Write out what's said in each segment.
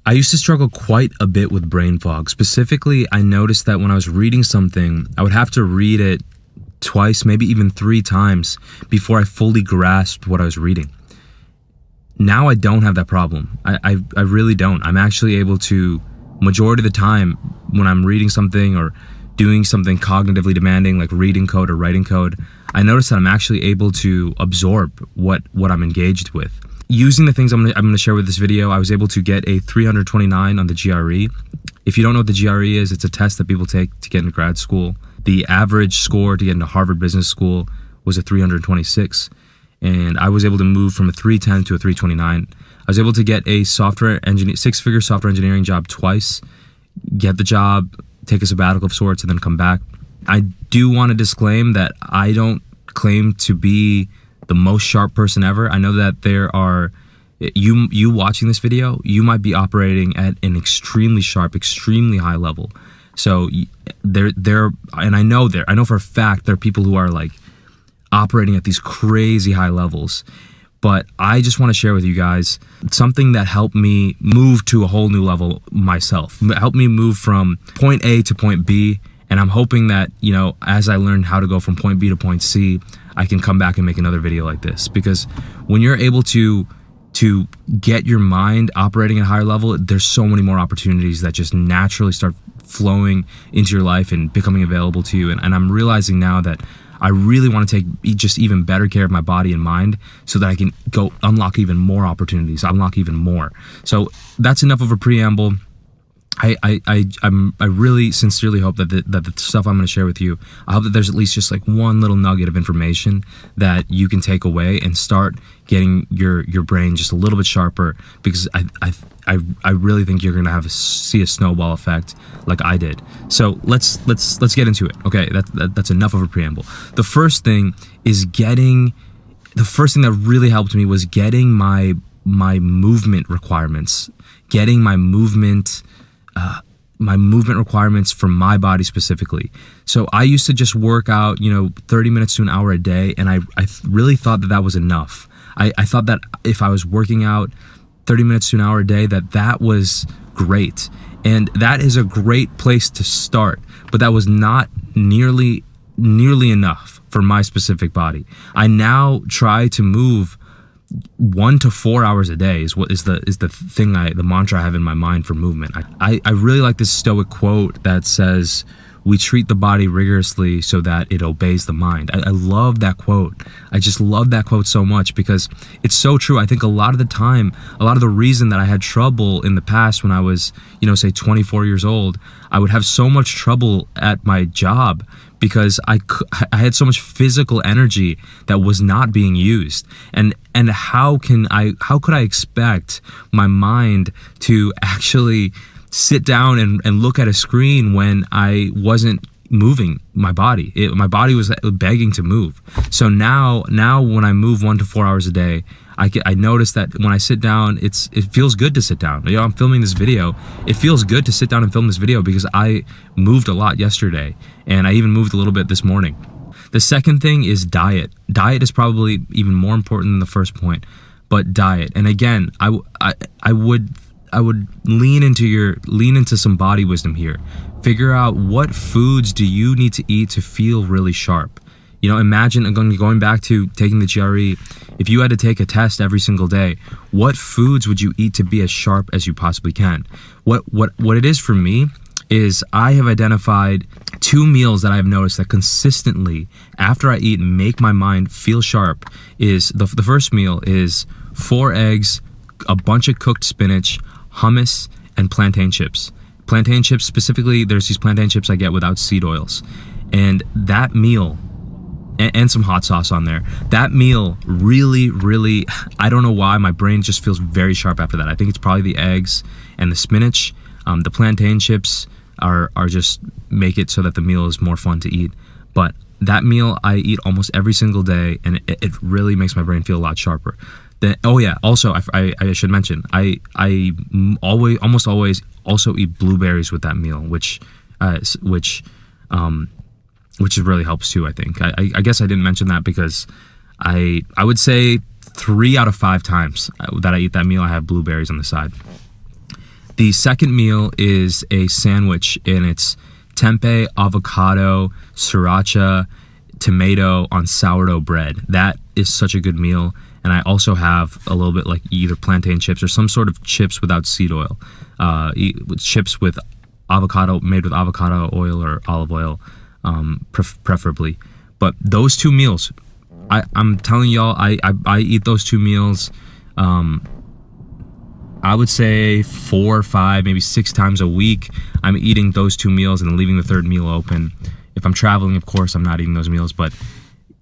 I used to struggle quite a bit with brain fog. Specifically, I noticed that when I was reading something, I would have to read it twice, maybe even 3 times before I fully grasped what I was reading. Now I don't have that problem. I really don't. I'm actually able to, majority of the time, when I'm reading something or doing something cognitively demanding, like reading code or writing code, I notice that I'm actually able to absorb what I'm engaged with. Using the things I'm gonna share with this video, I was able to get a 329 on the GRE. If you don't know what the GRE is, it's a test that people take to get into grad school. The average score to get into Harvard Business School was a 326. And I was able to move from a 310 to a 329. I was able to get a software engineer, 6-figure software engineering job twice, get the job, take a sabbatical of sorts, and then come back. I do want to disclaim that I don't claim to be the most sharp person ever. I know that there are, you watching this video, you might be operating at an extremely sharp, extremely high level. So and I know for a fact there are people who are like operating at these crazy high levels. But I just want to share with you guys something that helped me move to a whole new level myself. Helped me move from point A to point B. And I'm hoping that, you know, as I learn how to go from point B to point C, I can come back and make another video like this. Because when you're able to get your mind operating at a higher level, there's so many more opportunities that just naturally start flowing into your life and becoming available to you. And I'm realizing now that I really want to take just even better care of my body and mind so that I can go unlock even more opportunities, unlock even more. So that's enough of a preamble. I really sincerely hope that the stuff I'm going to share with you, I hope that there's at least just like one little nugget of information that you can take away and start getting your brain just a little bit sharper, because I really think you're going to see a snowball effect like I did. So let's get into it. Okay, that's enough of a preamble. The first thing that really helped me was getting my movement requirements, getting my movement requirements for my body specifically. So I used to just work out, 30 minutes to an hour a day, and I really thought that was enough. I thought that if I was working out 30 minutes to an hour a day, that was great. And that is a great place to start, but that was not nearly enough for my specific body. I now try to move 1 to 4 hours a day is the mantra I have in my mind for movement. I really like this Stoic quote that says, "We treat the body rigorously so that it obeys the mind." I love that quote. I just love that quote so much because it's so true. I think a lot of the reason that I had trouble in the past when I was, say 24 years old, I would have so much trouble at my job because I had so much physical energy that was not being used. And how could I expect my mind to actually sit down and look at a screen when I wasn't moving my body? My body was begging to move. So now when I move 1 to 4 hours a day, I notice that when I sit down, it feels good to sit down. I'm filming this video. It feels good to sit down and film this video because I moved a lot yesterday, and I even moved a little bit this morning. The second thing is diet. Diet is probably even more important than the first point, but diet. And again, I would lean into some body wisdom here. Figure out what foods do you need to eat to feel really sharp. Imagine going back to taking the GRE. If you had to take a test every single day, what foods would you eat to be as sharp as you possibly can? What it is for me is I have identified 2 meals that I've noticed that consistently after I eat make my mind feel sharp. Is the first meal is 4 eggs, a bunch of cooked spinach, hummus, and plantain chips. Plantain chips specifically, there's these plantain chips I get without seed oils. And that meal, and some hot sauce on there, that meal really, really, I don't know why, my brain just feels very sharp after that. I think it's probably the eggs and the spinach. The plantain chips are just make it so that the meal is more fun to eat. But that meal I eat almost every single day, and it really makes my brain feel a lot sharper. Also, I should mention, I almost always also eat blueberries with that meal, which really helps too, I think. I guess I didn't mention that because I would say 3 out of 5 times that I eat that meal, I have blueberries on the side. The second meal is a sandwich, and it's tempeh, avocado, sriracha, tomato on sourdough bread. That is such a good meal. And I also have a little bit like either plantain chips or some sort of chips without seed oil. Chips with avocado, made with avocado oil or olive oil, preferably. But those two meals, I'm telling y'all, I eat those two meals, I would say 4 or 5, maybe 6 times a week. I'm eating those two meals and then leaving the third meal open. If I'm traveling, of course, I'm not eating those meals, but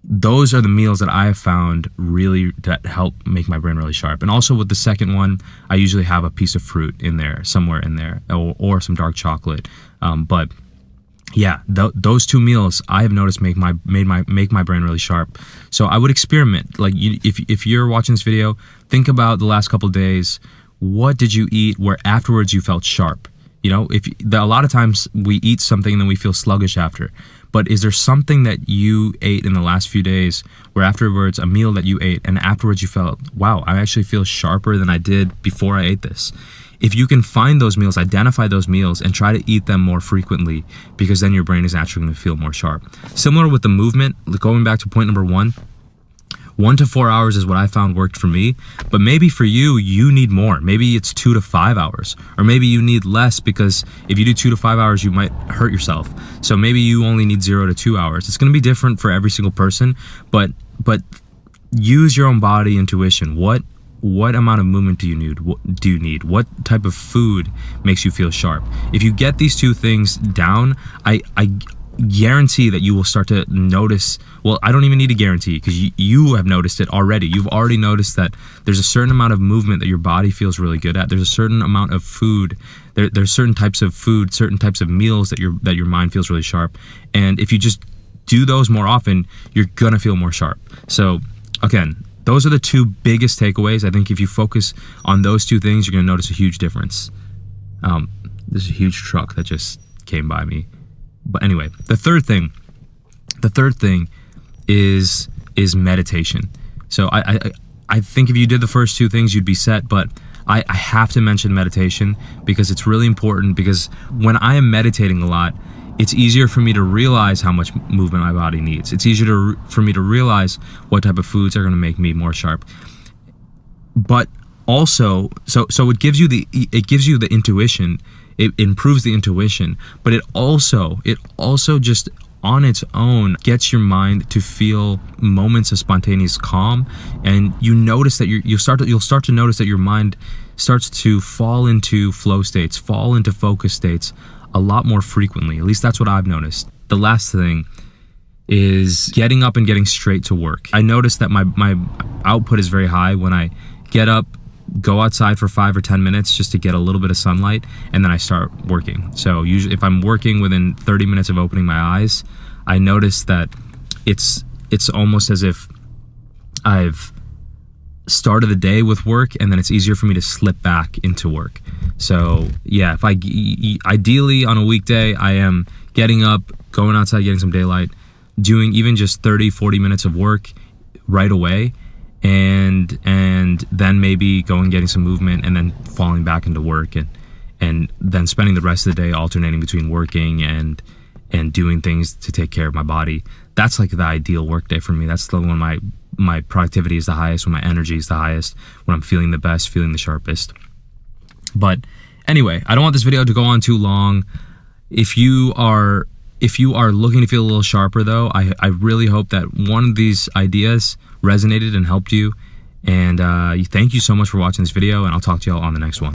those are the meals that I have found really that help make my brain really sharp. And also with the second one, I usually have a piece of fruit in there, somewhere in there, or some dark chocolate. But yeah, those two meals I have noticed make my brain really sharp. So I would experiment. Like if you're watching this video, think about the last couple days. What did you eat where afterwards you felt sharp? You know, a lot of times we eat something and then we feel sluggish after. But is there something that you ate in the last few days where afterwards, a meal that you ate, and afterwards you felt, wow, I actually feel sharper than I did before I ate this? If you can find those meals, identify those meals, and try to eat them more frequently, because then your brain is actually going to feel more sharp. Similar with the movement, going back to point number 1, 1 to 4 hours is what I found worked for me, but maybe for you, you need more. Maybe it's 2 to 5 hours, or maybe you need less, because if you do 2 to 5 hours, you might hurt yourself. So maybe you only need 0 to 2 hours. It's going to be different for every single person, but use your own body intuition. What amount of movement do you need? What type of food makes you feel sharp? If you get these two things down, I guarantee that you will start to notice. Well, I don't even need to guarantee, because you have noticed it already. You've already noticed that there's a certain amount of movement that your body feels really good at. There's a certain amount of food. There's certain types of food, certain types of meals that your mind feels really sharp. And if you just do those more often, you're gonna feel more sharp. So again, those are the two biggest takeaways. I think if you focus on those two things, you're gonna notice a huge difference. There's a huge truck that just came by me. But anyway, the third thing is meditation. So I think if you did the first two things, you'd be set, but I have to mention meditation because it's really important, because when I am meditating a lot, it's easier for me to realize how much movement my body needs. It's easier for me to realize what type of foods are going to make me more sharp. But also, so it gives you the intuition. It improves the intuition, but it also just on its own gets your mind to feel moments of spontaneous calm, and you notice that you'll start to notice that your mind starts to fall into flow states, fall into focus states a lot more frequently. At least that's what I've noticed. The last thing is getting up and getting straight to work. I noticed that my output is very high when I get up, go outside for 5 or 10 minutes just to get a little bit of sunlight, and then I start working. So usually if I'm working within 30 minutes of opening my eyes, I notice that it's almost as if I've started the day with work, and then it's easier for me to slip back into work. So yeah, if ideally on a weekday, I am getting up, going outside, getting some daylight, doing even just 30-40 minutes of work right away, and then maybe going getting some movement, and then falling back into work, and then spending the rest of the day alternating between working and doing things to take care of my body. That's like the ideal work day for me. That's the when my productivity is the highest, when my energy is the highest, when I'm feeling the best, feeling the sharpest. But anyway, I don't want this video to go on too long. If you are looking to feel a little sharper though, I really hope that one of these ideas resonated and helped you. And thank you so much for watching this video, and I'll talk to y'all on the next one.